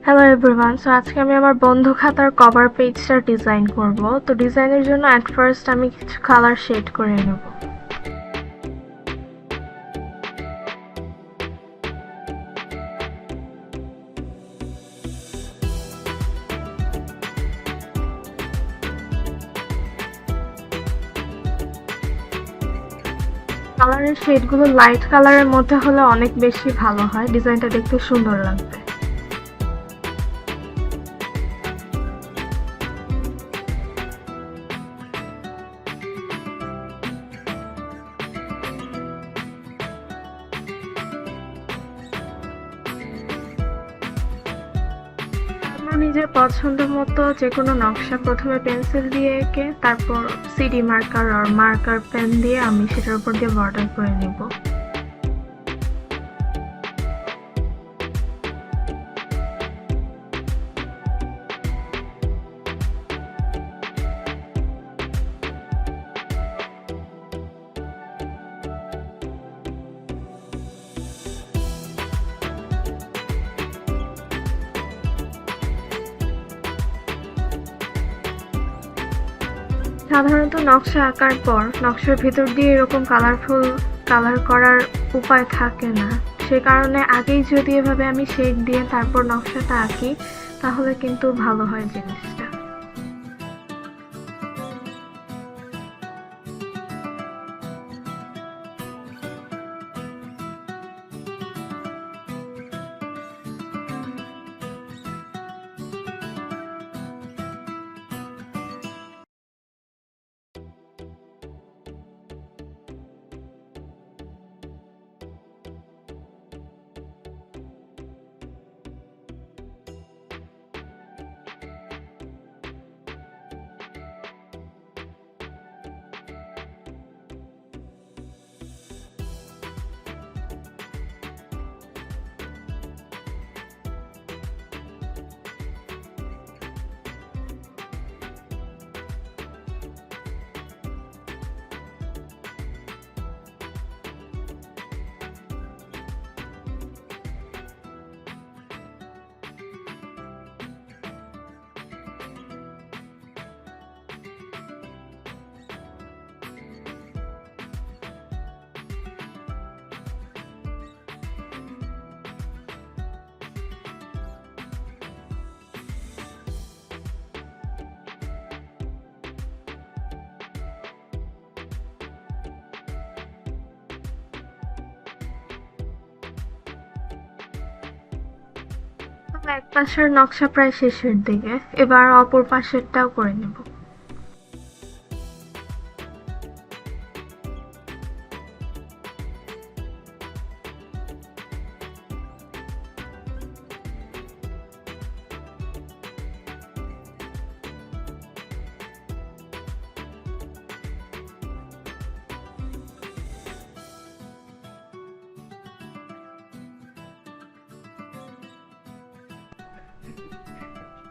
Hello everyone, so আজকে আমি আমার বন্ধু খাতার কভার পেজটা ডিজাইন করব। তো ডিজাইনের জন্য অ্যাট ফার্স্ট আমি কিছু কালার শেড করে নেব। কালারের শেডগুলো লাইট কালারের মধ্যে হলে অনেক বেশি ভালো হয়, ডিজাইনটা দেখতে সুন্দর লাগবে। নিজের পছন্দ মতো যে কোনো নকশা প্রথমে পেন্সিল দিয়ে এঁকে তারপর সিডি মার্কার আর মার্কার পেন দিয়ে আমি সেটার উপর দিয়ে বর্ডার করে নিব। সাধারণত নকশা আঁকার পর নকশার ভিতর দিয়ে এরকম কালারফুল কালার করার উপায় থাকে না, সে কারণে আগেই যদি এভাবে আমি শেড দিয়ে তারপর নকশাটা আঁকি তাহলে কিন্তু ভালো হয় জিনিসটা। এক পাশের নকশা প্রায় শেষের দিকে, এবার অপর পাশেরটাও করে নেব।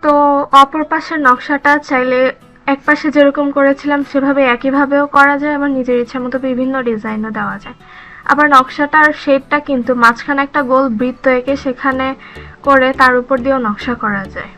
তো অপর পাশের নকশাটা চাইলে এক পাশে যেরকম করেছিলাম সেভাবে একইভাবেও করা যায়, আবার নিজের ইচ্ছা মতো বিভিন্ন ডিজাইনও দেওয়া যায়। আবার নকশাটার শেডটা কিন্তু মাঝখানে একটা গোল বৃত্ত এঁকে সেখানে করে তার উপর দিয়েও নকশা করা যায়।